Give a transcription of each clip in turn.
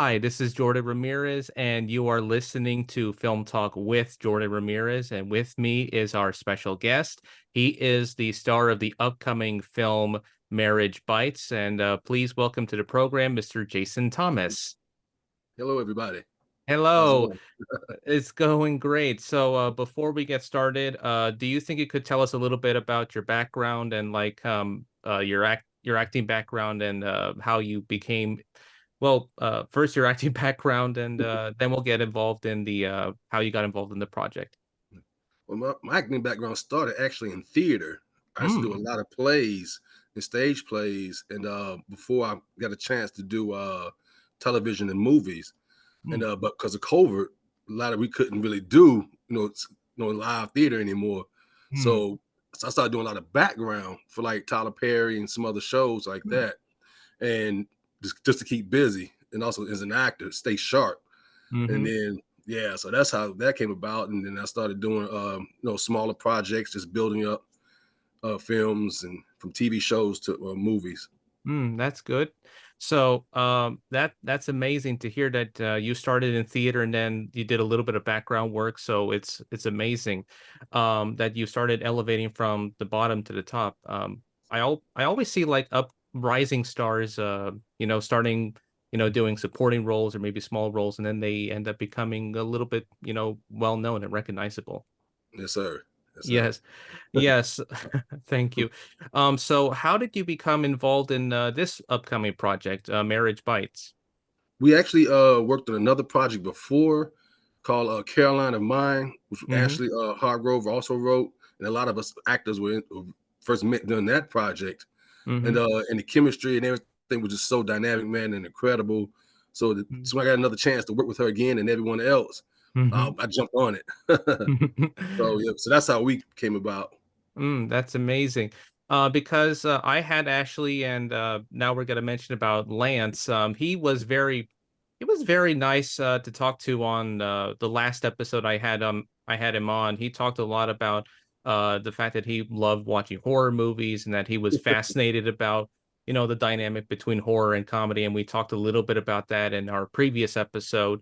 Hi, this is Jordan Ramirez, and you are listening to Film Talk with Jordan Ramirez. And with me is our special guest. He is the star of the upcoming film Marriage Bites. And please welcome to the program, Mr. Jason Thomas. Hello, everybody. How's it Hello, going? it's going great. So before we get started, do you think you could tell us a little bit about your background and your acting background and how you became first your acting background, and then we'll get involved in the how you got involved in the project. Well, my acting background started actually in theater. I used to do a Mm, lot of plays and stage plays, and before I got a chance to do television and movies, and mm, but because of COVID, a lot of we couldn't really do live theater anymore. mm, So I started doing a lot of background for like Tyler Perry and some other shows like mm, that, and just to keep busy, and also as an actor, stay sharp. And mhm. then yeah, so that's how that came about. And then I started doing smaller projects, just building up films and from TV shows to movies. That's good. So that's amazing to hear that you started in theater and then you did a little bit of background work. So it's amazing that you started elevating from the bottom to the top. I always see like up rising stars, starting doing supporting roles or maybe small roles, and then they end up becoming a little bit well known and recognizable. Yes, sir. Yes, sir. Yes. Yes. Thank you. So how did you become involved in this upcoming project, Marriage Bites? We actually worked on another project before called Caroline of Mine, which Mm-hmm. Ashley Hargrove also wrote, and a lot of us actors who first met during that project. Mm-hmm. And the chemistry and everything was just so dynamic, man, and incredible. So I got another chance to work with her again and everyone else. Mm-hmm. I jumped on it. So yeah, so that's how we came about. That's amazing. Because I had Ashley, and now we're going to mention about Lance. He was very nice to talk to on the last episode I had him on. He talked a lot about the fact that he loved watching horror movies and that he was fascinated about the dynamic between horror and comedy. And we talked a little bit about that in our previous episode.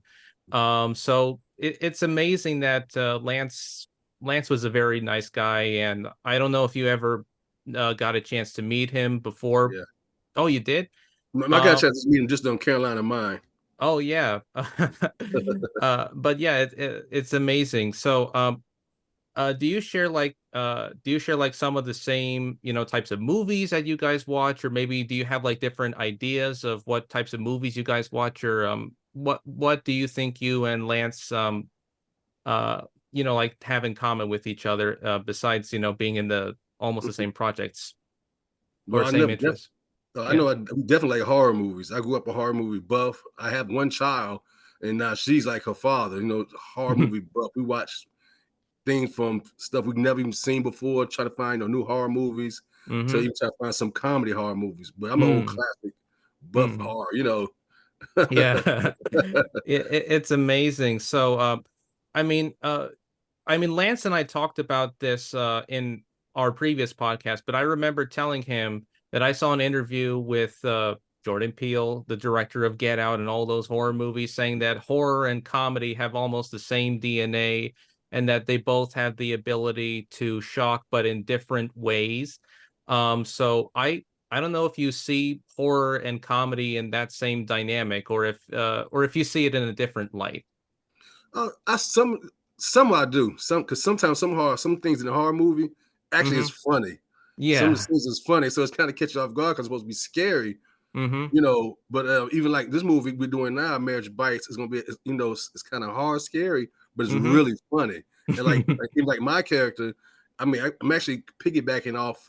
So it's amazing that Lance was a very nice guy, and I don't know if you ever got a chance to meet him before. Yeah, Oh, you did? I got a Uh, chance to meet him just on Carolina Mine. oh yeah. But yeah, it's amazing. So, do you share like some of the same, types of movies that you guys watch, or maybe do you have like different ideas of what types of movies you guys watch, or what do you think you and Lance uh, like have in common with each other, besides, being in the almost the Mhm. same projects or Well, same interests? I Yeah. know we definitely like horror movies. I grew up a horror movie buff. I have one child, and now she's like her father. Horror movie buff. We watch things from stuff we've never even seen before, try to find new horror movies, to Mm-hmm. even try to find some comedy horror movies. But I'm an old Mm. classic buff Mm. horror. Yeah. It's amazing. So, I mean, uh, Lance and I talked about this in our previous podcast, but I remember telling him that I saw an interview with Jordan Peele, the director of Get Out and all those horror movies, saying that horror and comedy have almost the same DNA and that they both have the ability to shock, but in different ways. So I don't know if you see horror and comedy in that same dynamic, or if you see it in a different light. I some I do some because sometimes some things in the horror movie actually is Hmm. funny. Some of the Yeah. scenes is funny, so it's kind of catch you off guard because it's supposed to be scary. Hmm. But even like this movie we're doing now, Marriage Bites, is gonna be it's kind of hard, scary, but it's Hmm. really funny. And even like my character, I'm actually piggybacking off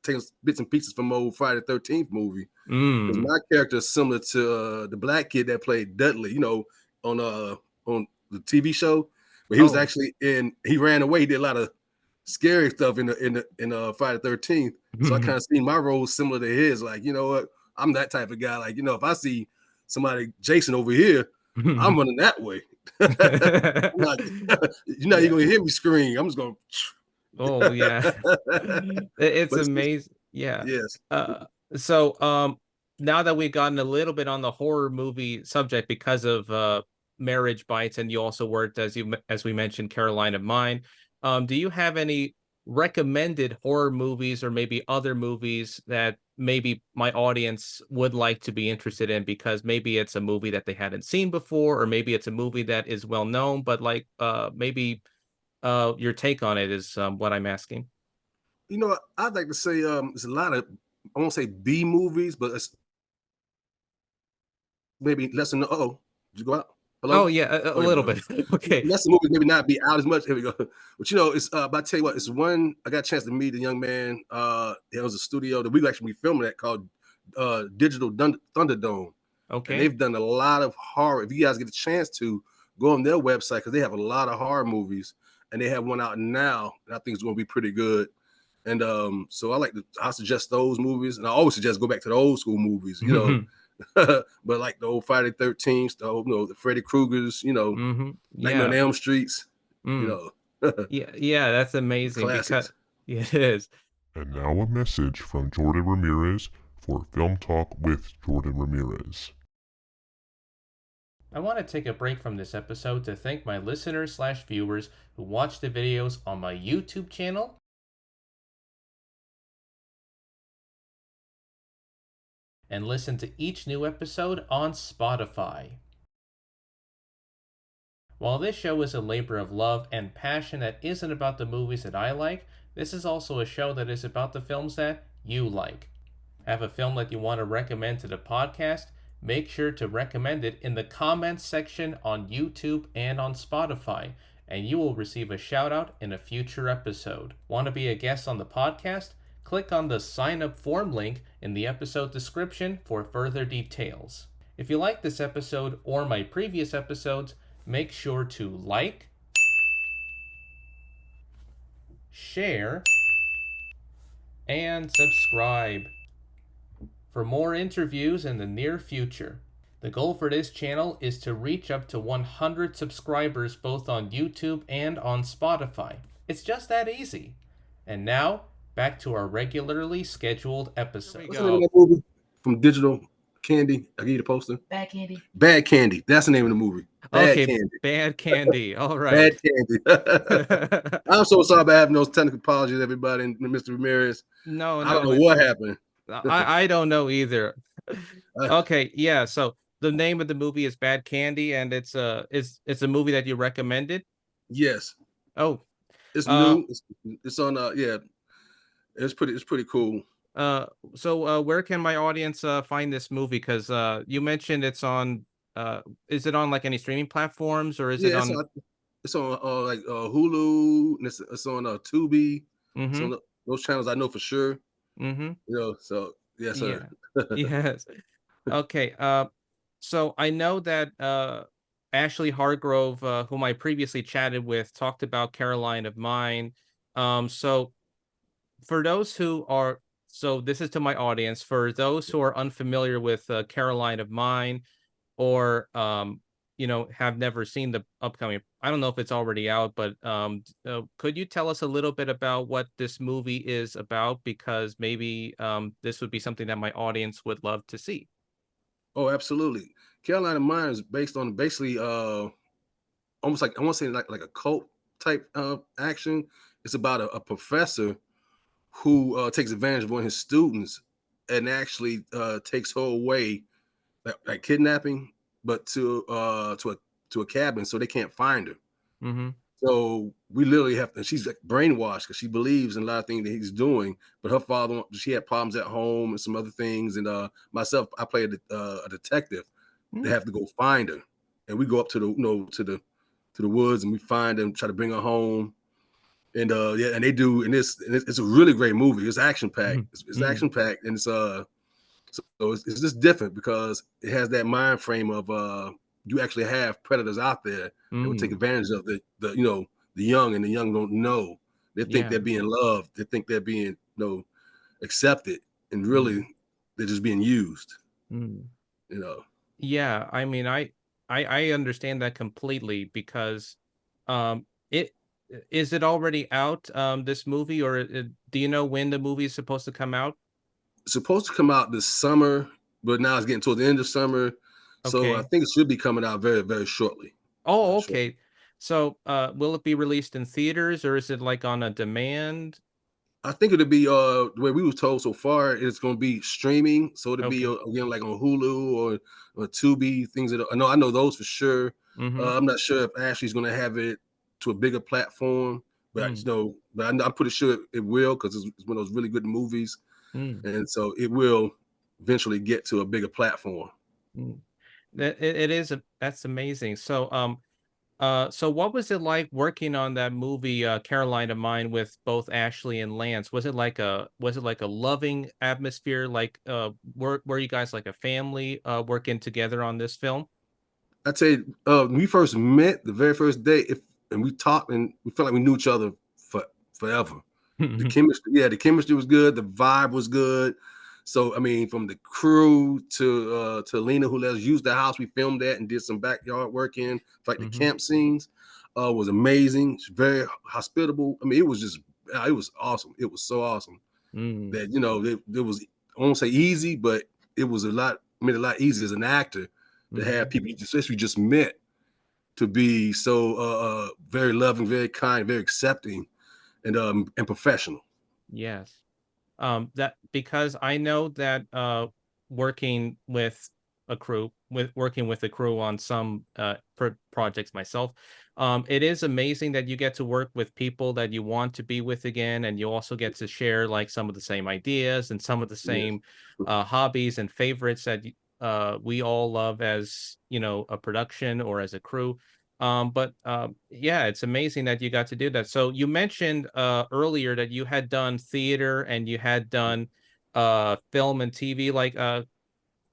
taking bits and pieces from old Friday the 13th movie because Mm. my character is similar to the black kid that played Dudley, on the TV show, but he was Oh. actually he ran away. He did a lot of scary stuff in Friday the 13th. So I kind of seen my role similar to his. Like, you know what? I'm that type of guy. Like, if I see somebody Jason over here, I'm running that way. I'm not, you're Yeah. gonna hear me scream. I'm just gonna. Oh, yeah. It's But amazing. Yeah. yes, Uh, so now that we've gotten a little bit on the horror movie subject because of Marriage Bites, and you also worked as we mentioned, Caroline of Mine. Do you have any recommended horror movies or maybe other movies that maybe my audience would like to be interested in because maybe it's a movie that they hadn't seen before, or maybe it's a movie that is well known, but like maybe your take on it is what I'm asking. You know, I'd like to say there's a lot of, I won't say B movies, but it's maybe less than. Oh, did you go out? Oh Hello. yeah, a Oh, here we little go. bit. Okay. Less than movies maybe not be out as much. Here we go. But you know, it's but I tell you what, it's one I got a chance to meet a young man. There was a studio that we actually be filming at called Digital Thunderdome, and Okay. they've done a lot of horror. If you guys get a chance to go on their website, because they have a lot of horror movies, and they have one out now, and I think it's going to be pretty good. And so I suggest those movies, and I always suggest go back to the old school movies, you know, Hmm. but like the old Friday 13th, the old, the Freddy Kruegers, Nightmare on Yeah. Elm Streets, you Mm. know, Yeah, yeah, that's amazing because classics. yeah, it is. And now a message from Jordan Ramirez for Film Talk with Jordan Ramirez. I want to take a break from this episode to thank my listeners/viewers who watch the videos on my YouTube channel and listen to each new episode on Spotify. While this show is a labor of love and passion that isn't about the movies that I like, this is also a show that is about the films that you like. Have a film that you want to recommend to the podcast? Make sure to recommend it in the comments section on YouTube and on Spotify, and you will receive a shout out in a future episode. Want to be a guest on the podcast? Click on the sign up form link in the episode description for further details. If you like this episode or my previous episodes, make sure to like, share, and subscribe for more interviews in the near future. The goal for this channel is to reach up to 100 subscribers both on YouTube and on Spotify. It's just that easy. And now, back to our regularly scheduled episode. What's the name of that movie from Digital Candy? I give you the poster. Bad Candy. Bad Candy. That's the name of the movie. Bad Okay, Candy. Bad Candy. All right. Bad Candy. I'm so sorry about having those technical apologies, everybody, and Mr. Ramirez. No, I don't no, know it's what happened. I don't know either. Uh, Okay, yeah. So the name of the movie is Bad Candy, and it's a movie that you recommended. yes, Oh, it's uh, new. It's on. Yeah, it's pretty cool. uh. So where can my audience find this movie? Because you mentioned it's on. Is it on like any streaming platforms or is it Yeah, on? it's on like Hulu, and it's on Tubi. It's Mm-hmm. on those channels I know for sure. Mm-hmm. So yes, sir. Yeah. Yes. Okay. So I know that Ashley Hargrove, whom I previously chatted with, talked about Caroline of Mine. So for those who are, so this is to my audience. For those who are unfamiliar with Caroline of Mine, or have never seen the upcoming, I don't know if it's already out, but could you tell us a little bit about what this movie is about, because maybe this would be something that my audience would love to see. Oh, absolutely. Carolina Mine is based on basically almost like I want to say like a cult type action. It's about a professor who takes advantage of one of his students and actually takes her away, like kidnapping, but to a cabin so they can't find her. Mm-hmm. So we literally have to, and she's like brainwashed because she believes in a lot of things that he's doing. But her father, she had problems at home and some other things. And myself, I play a detective. They have to go find her, and we go up to the to the woods and we find them, try to bring her home. And yeah, and they do, and it's a really great movie. It's action packed. It's Mm-hmm. action packed, and it's just different because it has that mind frame of you actually have predators out there that would take Mm, advantage of the young, and the young don't know. They think yeah. they're being loved. They think they're being accepted, and Mm, really they're just being used. mm. You know. Yeah, I mean, I understand that completely because, it is it already out, this movie, or do you know when the movie is supposed to come out? It's supposed to come out this summer, but now it's getting toward the end of summer, so I Okay. think it should be coming out very, very shortly. Oh, Very shortly. okay. So, will it be released in theaters or is it like on a demand? I think it'll be the way we was told so far. It's going to be streaming, so it'll be Okay. again like on Hulu or Tubi. Things that I know those for sure. Mm-hmm. I'm not sure if Ashley's going to have it to a bigger platform, but Mm, I'm pretty sure it will because it's one of those really good movies, mm, and so it will eventually get to a bigger platform. mm. It is that's amazing. So, so what was it like working on that movie, Caroline of Mine, with both Ashley and Lance? Was it like a loving atmosphere? Like, were you guys like a family, working together on this film? I tell you, when we first met the very first day, and we talked and we felt like we knew each other forever. The chemistry was good. The vibe was good. So I mean, from the crew to Lena, who let us use the house we filmed at and did some backyard work in, like the Hmm. camp scenes, was amazing. She's very hospitable. I mean, it was awesome. It was so awesome Mm, that it was, I won't say easy, but it was made a lot easier as an actor to have hmm. people especially just met to be so very loving, very kind, very accepting, and professional. Yes. That because I know that working with a crew on some projects myself, it is amazing that you get to work with people that you want to be with again, and you also get to share like some of the same ideas and some of the Yes. same hobbies and favorites that we all love as a production or as a crew. But yeah, it's amazing that you got to do that. So you mentioned earlier that you had done theater and you had done film and TV. Like,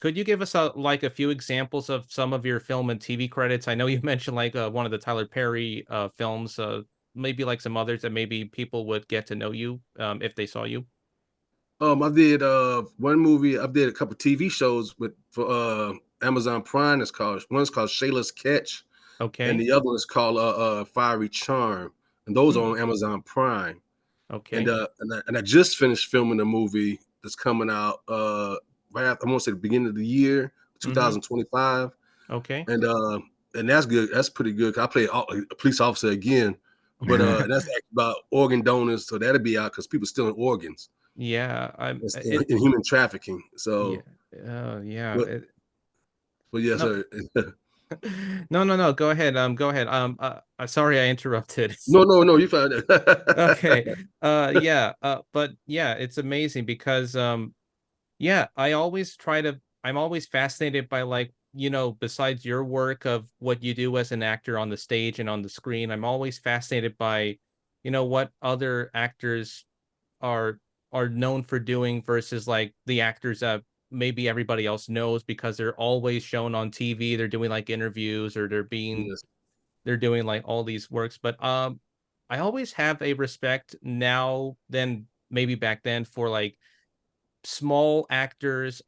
could you give us a few examples of some of your film and TV credits? I know you mentioned like one of the Tyler Perry films. Maybe like some others that maybe people would get to know you if they saw you. I did one movie. I did a couple TV shows with for Amazon Prime. One's called Shayla's Catch, and Okay. the other one is called Fiery Charm, and those are Hmm. on Amazon Prime. And Okay. I just finished filming a movie that's coming out right after, I want to say the beginning of the year, Mm-hmm. 2025, Okay. and that's good. That's pretty good. I play a police officer again, but that's actually about organ donors, so that'll be out because people stealing organs. Yeah. It's It. in human trafficking. Yeah. So, Yeah. but yes, No. sir. No, no, no. Go ahead. Go ahead. Sorry I interrupted. No, you found Okay. it. Yeah. But yeah, it's amazing because yeah, I'm always fascinated by like, besides your work of what you do as an actor on the stage and on the screen, I'm always fascinated by, what other actors are are known for doing versus like the actors that maybe everybody else knows because they're always shown on TV. They're doing like interviews or Yes, they're doing like all these works. But I always have a respect now than maybe back then for like small actors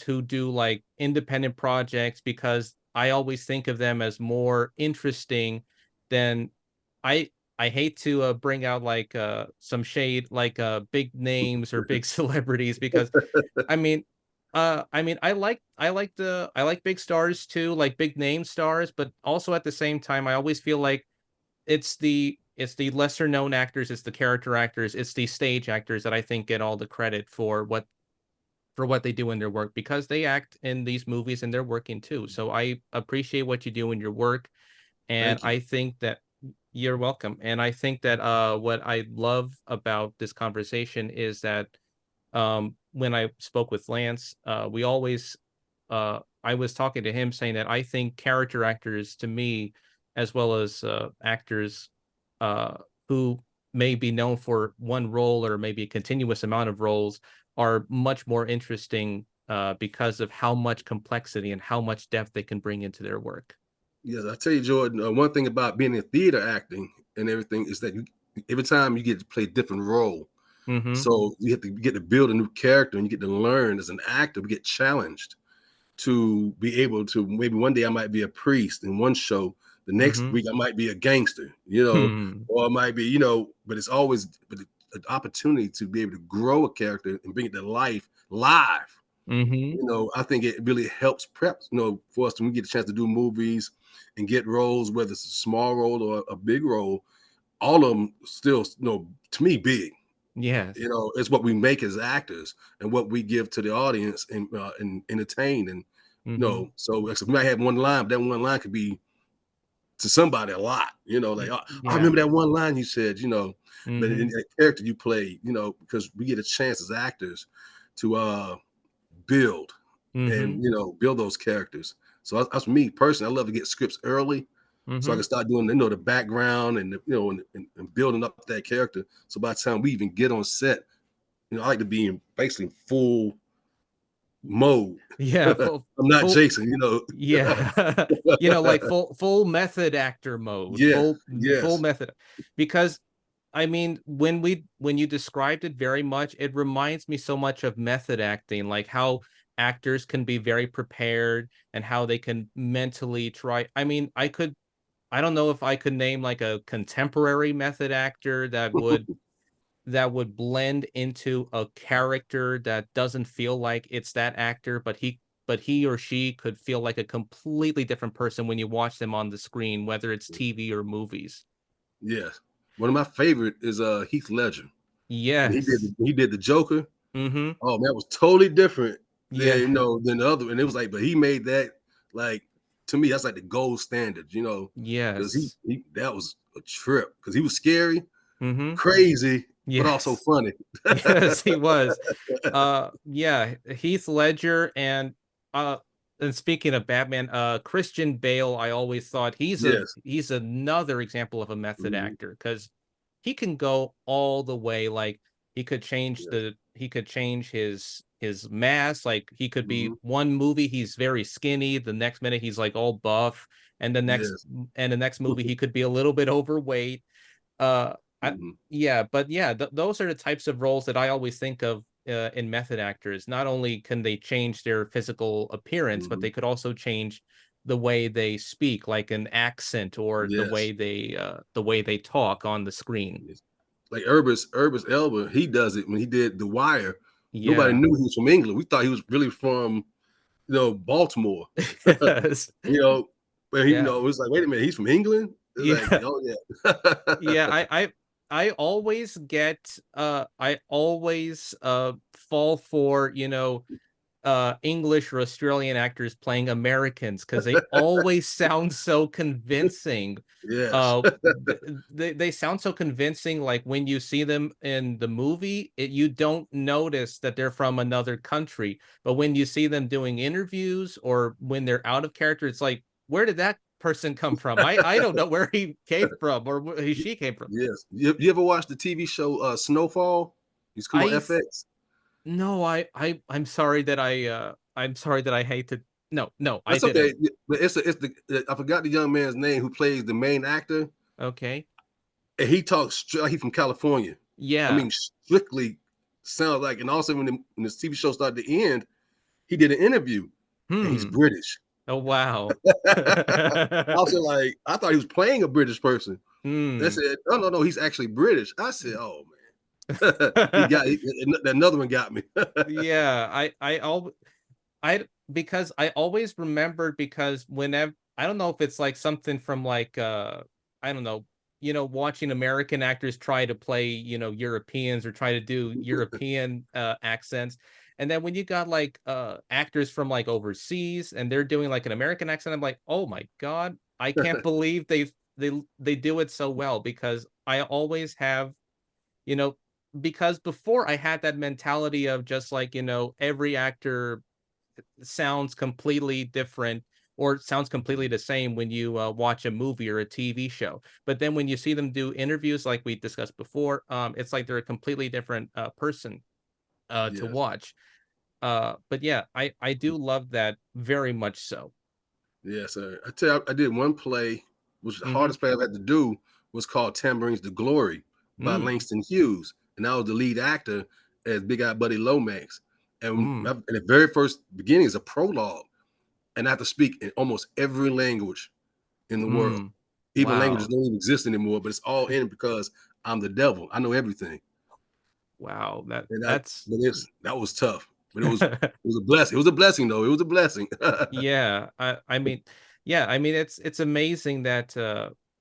who do like independent projects because I always think of them as more interesting than I I hate to bring out like some shade like big names or big celebrities because I like big stars too, like big name stars, but also at the same time I always feel like it's the lesser known actors, it's the character actors, it's the stage actors that I think get all the credit for what they do in their work because they act in these movies and they're working too. So I appreciate what you do in your work. And thank you. I think that you're welcome. And I think that what I love about this conversation is that when I spoke with Lance, we always I was talking to him saying that I think character actors to me, as well as actors uh, who may be known for one role or maybe a continuous amount of roles, are much more interesting because of how much complexity and how much depth they can bring into their work. Yes, I tell you, Jordan. One thing about being in theater acting and everything is that every time you get to play a different role, Mm-hmm. so you have to get to build a new character, and you get to learn as an actor. We get challenged to be able to, maybe one day I might be a priest in one show, the next Mm-hmm. week I might be a gangster, or it might be, but it's always an opportunity to be able to grow a character and bring it to life live. Mm-hmm. I think it really helps prep, for us when we get a chance to do movies and get roles, whether it's a small role or a big role. All of them still, to me, big. Yes. It's what we make as actors and what we give to the audience and entertain. And Mm-hmm. so we might have one line, but that one line could be to somebody a lot. Like, I Yeah. remember that one line you said. But in Mm-hmm. that character you played, because we get a chance as actors to build Mm-hmm. and build those characters. So that's me personally. I love to get scripts early so I Mm-hmm. can start doing the background and and building up that character. So by the time we even get on set, I like to be in basically full mode. Yeah, I'm not full Jason. yeah. Like full method actor mode, Yeah. full Yes. method. Because I mean, when you described it very much, it reminds me so much of method acting, like how actors can be very prepared and how they can mentally try. I mean, I don't know if I could name like a contemporary method actor that would blend into a character that doesn't feel like it's that actor, but he or she could feel like a completely different person when you watch them on the screen, whether it's TV or movies. Yes. One of my favorite is Heath Ledger. When Yes. he did the Joker. Mhm. Oh, that was totally different than Yeah. than the other. And it was like, but he made that like to me, that's like the gold standard, because Yes. he that was a trip because he was scary, Mhm. crazy, but also Yes. funny. Yes, he was. Yeah, Heath Ledger uh and speaking of Batman, Christian Bale, I always thought Yes. he's another example of a method Mhm. actor because he can go all the way. Like Yes. he could change his mass. Like he could be Mhm. one movie he's very skinny, the next minute he's like all buff, Yes. and the next movie he could be a little bit overweight. Uh, I Mhm. yeah, but yeah, those are the types of roles that I always think of in method actors. Not only can they change their physical appearance, but Mhm. they could also change the way they speak, like an accent or Yes. the way they talk on the screen. Yes. Like Urbis Elba, he does it when he did The Wire. Nobody Yeah. knew he was from England. We thought he was really from Baltimore. Yes. you know, but Yeah. it was like, wait a minute, he's from England. It's like, Yeah. oh yeah. Yeah, I always get I always fall for, English or Australian actors playing Americans because they always sound so convincing. Yes. They sound so convincing, like, when you see them in the movie, you don't notice that they're from another country, but when you see them doing interviews or when they're out of character, it's like, "Where did that person come from? I don't know where he came from or where Y- she came from." yes. You ever watch the TV show Snowfall? It's come on I FX. No, I'm sorry that I hate to no, I That's okay. didn't. But it's I forgot the young man's name who plays the main actor, Okay. and he talks like he's from California. I Yeah. mean, strictly sounds like. And also when the TV show started to end, he did an interview, and he's Hmm. British. Oh, wow. Also, like I thought he was playing a British person. They Hmm. said, "Oh no, he's actually British." I said, "Oh man, another one got me." Yeah, I because I always remembered because whenever I don't know if it's like something from like I don't know, watching American actors try to play, Europeans or try to do European accents. And then when you got like actors from like overseas and they're doing like an American accent, I'm like, "Oh my God, I can't believe they do it so well." Because I always have, you know, because before I had that mentality of just like, every actor sounds completely different or sounds completely the same when you watch a movie or a TV show. But then when you see them do interviews, like we discussed before, it's like they're a completely different person to Yes, watch. But yeah, I do love that very much so. yes, sir. I tell you, I did one play, which the Mm-hmm. hardest play I've had to do was called "Tambourines to Glory" by Mm, Langston Hughes, and I was the lead actor as Big Eye Buddy Lomax. And mm, in the very first beginning is a prologue, and I have to speak in almost every language in the world. mm. Even languages Wow. don't even exist anymore, but it's all in because I'm the devil. I know everything. Wow. And That's that was tough. But it was a blessing. It was a blessing though. It was a blessing. Yeah, I mean, yeah, I mean it's amazing that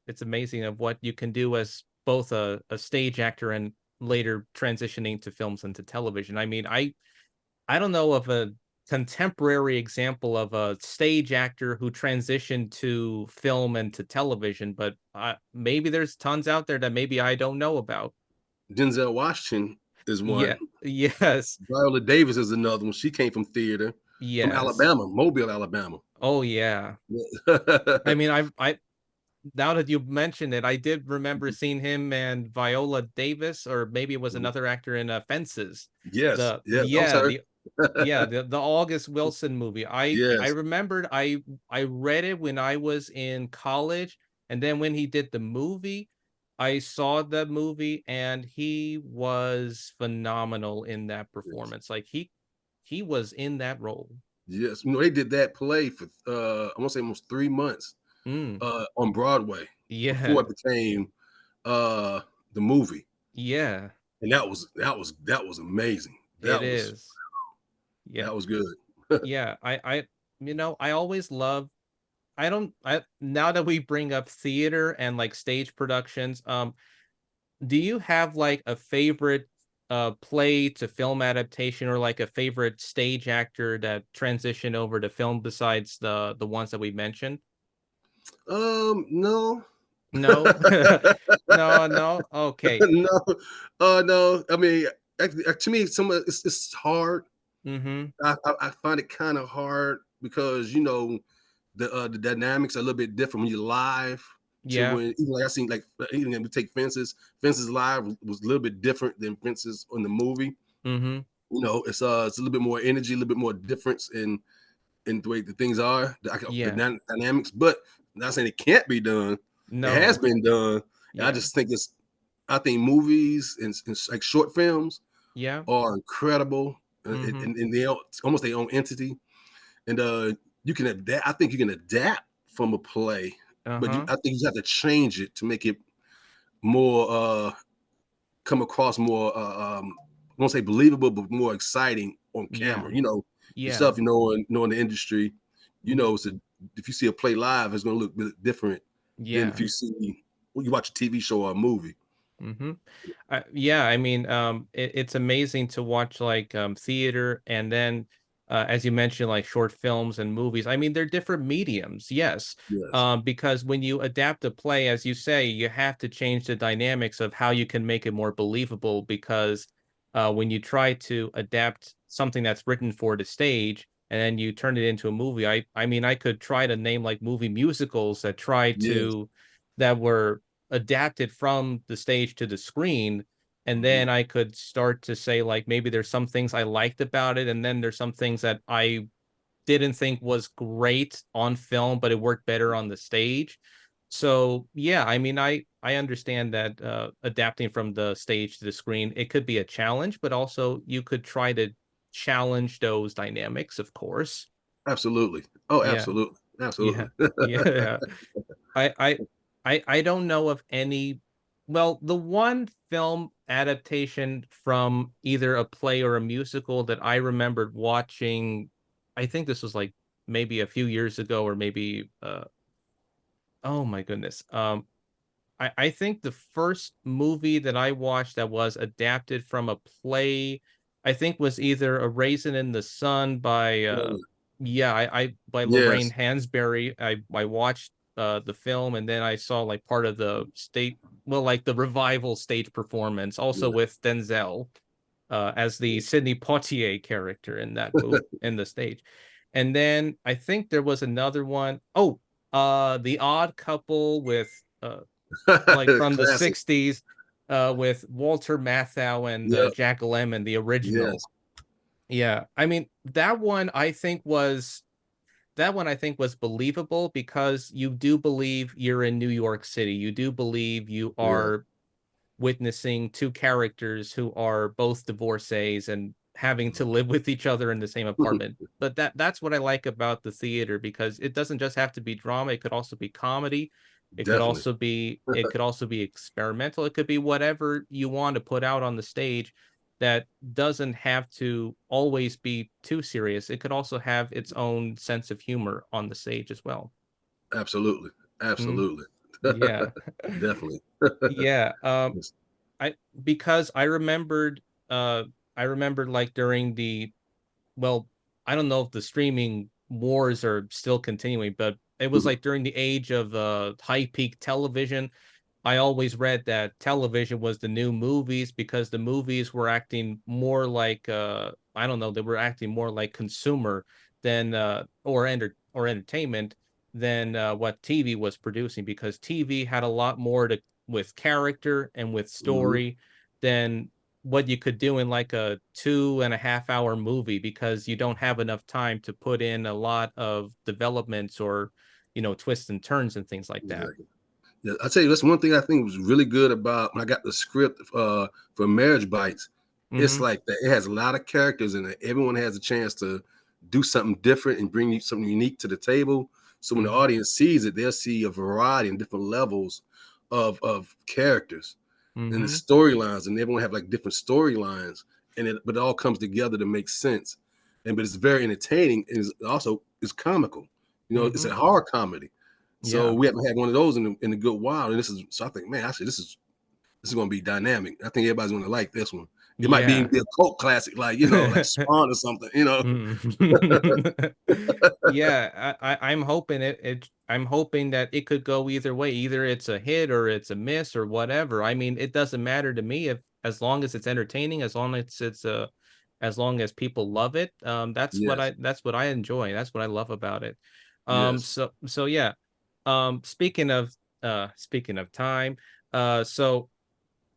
it's amazing of what you can do as both a stage actor and later transitioning to films and to television. I mean, I don't know of a contemporary example of a stage actor who transitioned to film and to television, but maybe there's tons out there that maybe I don't know about. Denzel Washington is Yeah. one. Yes. Viola Davis is another one. She came from theater, from Yes. Alabama, Mobile, Alabama. Oh yeah. I mean, I now that you mentioned it, I did remember seeing him and Viola Davis, or maybe it was another actor in Fences. Yes, The yes, that was yeah, her. the yeah, the August Wilson movie. I Yes, remembered I read it when I was in college, and then when he did the movie, I saw the movie, and he was phenomenal in that yes, performance. Like he was in that role. yes. They did that play for I want to say almost 3 months Mm, on Broadway before yeah, it became uh the movie. yeah, And that was amazing. it That was is. Yeah. that was good. Yeah, I always love I don't I now that we bring up theater and like stage productions, do you have like a favorite play to film adaptation or like a favorite stage actor that transitioned over to film besides the ones that we mentioned? No. No. No, no. Okay. No, no. I mean, actually, to me, it's hard. Mm-hmm. I find it kind of hard because the dynamics are a little bit different when you're live to Yeah. when even like I seen like even when we take Fences. Fences live was a little bit different than Fences on the movie. Mm-hmm. It's a little bit more energy, a little bit more difference in the way the things are, Yeah. dynamics. But I'm not saying it can't be done. It has No. been done. And I Yeah. just think I think movies and like short films Yeah. are incredible, Mm-hmm. and they almost their own entity. And you can adapt. I think you can adapt from a play, but Uh-huh. I think you have to change it to make it more come across more I won't say believable, but more exciting on camera. Yeah. Yourself, Yeah. knowing the industry, so if you see a play live, it's going to look a bit different than if Yeah. you see when you watch a TV show or a movie. Mm-hmm. Yeah, I mean, it's amazing to watch like theater and then, as you mentioned, like short films and movies. I mean, they're different mediums, yes. Yes, Because when you adapt a play, as you say, you have to change the dynamics of how you can make it more believable. Because when you try to adapt something that's written for the stage and then you turn it into a movie, I mean, I could try to name like movie musicals yes, that were adapted from the stage to the screen, and hmm then I could start to say like maybe there's some things I liked about it, and then there's some things that I didn't think was great on film, but it worked better on the stage. So yeah, I mean, I understand that adapting from the stage to the screen, it could be a challenge, but also you could try to challenge those dynamics, of course. absolutely. Oh, Yeah, absolutely, yeah, absolutely. yeah. I I I don't know of any. Well, the one film adaptation from either a play or a musical that I remembered watching, I think this was like maybe a few years ago or maybe oh my goodness. I think the first movie that I watched that was adapted from a play, I think was either A Raisin in the Sun by yeah, I by Lorraine Yes, Hansberry. I watched the film and then I saw like part of the state well, like the revival stage performance, also yeah. with Denzel as the Sidney Poitier character in that movie in the stage. And then I think there was another one. Oh, The Odd Couple with like from the Classic. 60s with Walter Matthau and Yep. Jack Lemmon, the original. Yes. Yeah. I mean, that one I think was believable because you do believe you're in New York City. You do believe you Yeah. are witnessing two characters who are both divorcees and having to live with each other in the same apartment. But that's what I like about the theater because it doesn't just have to be drama, it could also be comedy. Definitely. It could also be experimental. It could be whatever you want to put out on the stage. that doesn't have to always be too serious. It could also have its own sense of humor on the stage as well. Absolutely. Mm, Absolutely. yeah. Definitely. Yeah. Yes. I because uh I remembered like during the, well, I don't know if the streaming wars are still continuing, but it was Mhm. like during the age of high peak television. I always read that television was the new movies because the movies were acting more like I don't know, they were acting more like consumer than or entertainment than what TV was producing, because TV had a lot more to with character and with Mhm. story than what you could do in like a 2.5 hour movie, because you don't have enough time to put in a lot of developments or, twists and turns and things like that. Exactly. Yeah, I tell you, that's one thing I think was really good about when I got the script for Marriage Bites. It's Hmm. like that. It has a lot of characters in it. Everyone has a chance to do something different and bring you something unique to the table. So when the Hmm. audience sees it, they'll see a variety and different levels of characters and the Hmm. storylines, and everyone have like different storylines, but it all comes together to make sense. But it's very entertaining, and it's comical. It's Hmm. a horror comedy. So Yeah. we haven't had one of those in a good while, and so I think, man, actually, this is going to be dynamic. I think everybody's going to like this one. It might be Yeah. a cult classic, like like Spawn or something. Mm. Yeah, I'm hoping I'm hoping that it could go either way. Either it's a hit or it's a miss or whatever. I mean, it doesn't matter to me, if as long as it's entertaining, as long as people love it. Yes, That's what I enjoy. That's what I love about it. yes. So yeah. Speaking of time, so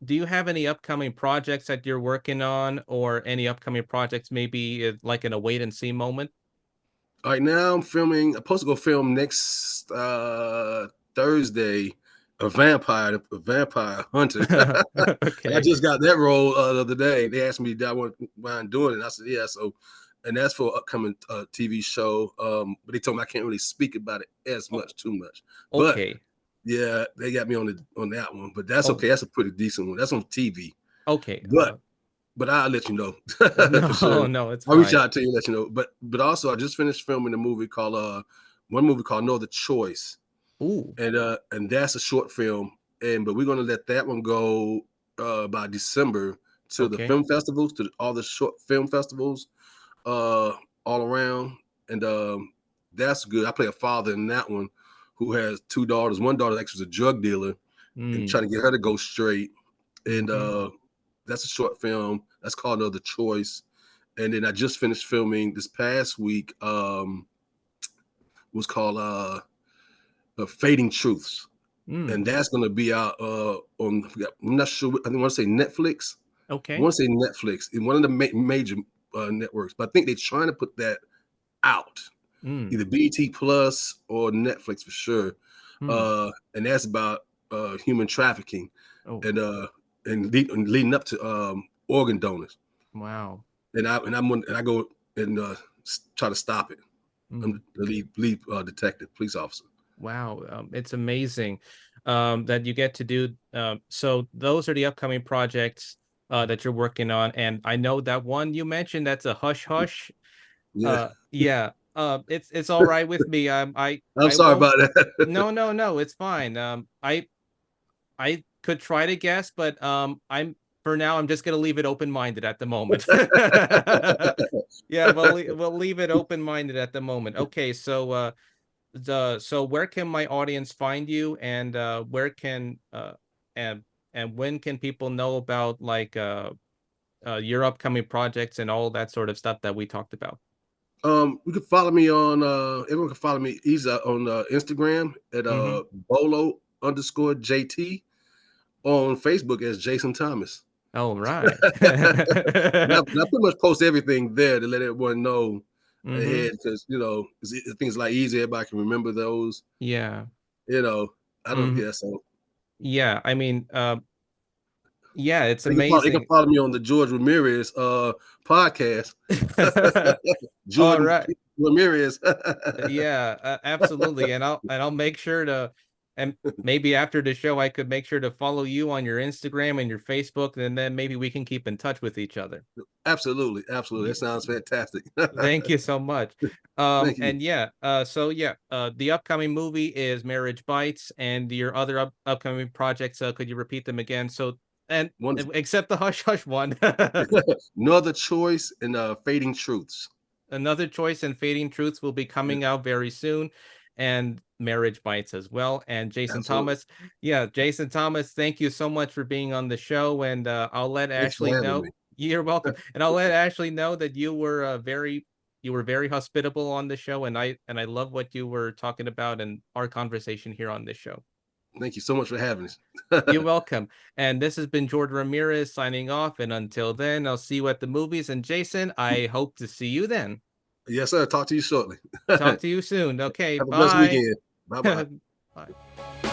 do you have any upcoming projects that you're working on, or any upcoming projects maybe like in a wait and see moment? All right, now I'm filming. I'm supposed to go film next Thursday. A vampire hunter. And I Okay. just got that role the other day. They asked me, did I want mind doing it? And I said, yeah. So, and that's for an upcoming TV show. But they told me I can't really speak about it as O- much, too much. But Okay. yeah, they got me on that one. But that's Oh, okay. That's a pretty decent one. That's on TV. okay. But I'll let you know for sure. No, no, it's I'll reach fine. out to you, let you know. But also, I just finished filming a movie called one movie called No Other Choice, Ooh, and that's a short film. But we're gonna let that one go by December to the okay. film festivals, to all the short film festivals uh all around, and that's good. I play a father in that one who has two daughters. One daughter actually was a drug dealer and trying Mm, to get her to go straight, and mm-hmm. that's a short film. That's called Another Choice. And then I just finished filming this past week. Was called Fading Truths, Mm, and that's going to be out on. I'm not sure. I want to say Netflix. I okay. want to say Netflix in one of the major networks, but I think they're trying to put that out, Mm, either BT Plus or Netflix for sure. mm. And that's about human trafficking Oh, and leading up to organ donors. wow. And I go and try to stop it. Mm. I'm the lead detective, police officer. Wow, it's amazing that you get to do. So those are the upcoming projects that you're working on, and I know that one you mentioned, that's a hush hush. Yeah, Yeah, it's all right with me. I'm I sorry won't. about that. No, no, no, it's fine. I could try to guess, but I'm for now I'm just gonna leave it open minded at the moment. Yeah, we'll leave it open minded at the moment. Okay, so so where can my audience find you, and where can and when can people know about like your upcoming projects and all that sort of stuff that we talked about? You can follow me on everyone can follow me easy on Instagram at Hmm. bolo underscore JT, on Facebook as Jason Thomas. All right. And I pretty much post everything there to let everyone know Hmm. ahead, because things like easy, everybody can remember those. Yeah. You know, I don't Hmm. yeah, so Yeah, I mean, yeah, it's they can amazing. follow me on the George Ramirez podcast. All Jordan right. Ramirez. Yeah, absolutely. And I'll make sure to And maybe after the show, I could make sure to follow you on your Instagram and your Facebook, and then maybe we can keep in touch with each other. Absolutely, absolutely. That sounds fantastic. Thank you so much. Thank you. And yeah, the upcoming movie is Marriage Bites, and your other upcoming projects, could you repeat them again? So, and Wonderful. except the Hush Hush one. No Other Choice and Fading Truths. Another Choice and Fading Truths will be Yeah, coming out very soon, and Marriage Bites as well. And Jason absolutely. Thomas, yeah, Jason Thomas, thank you so much for being on the show. And I'll let Thanks for Ashley having know. me. You're welcome. And I'll let Ashley know that you were very hospitable on the show, and I love what you were talking about and our conversation here on this show. Thank you so much for having us. You're welcome. And this has been Jordan Ramirez signing off. And until then, I'll see you at the movies. And Jason, I hope to see you then. Yes, sir. Talk to you shortly. Talk Have to you soon. Okay, a blessed bye. weekend. Bye bye. Bye.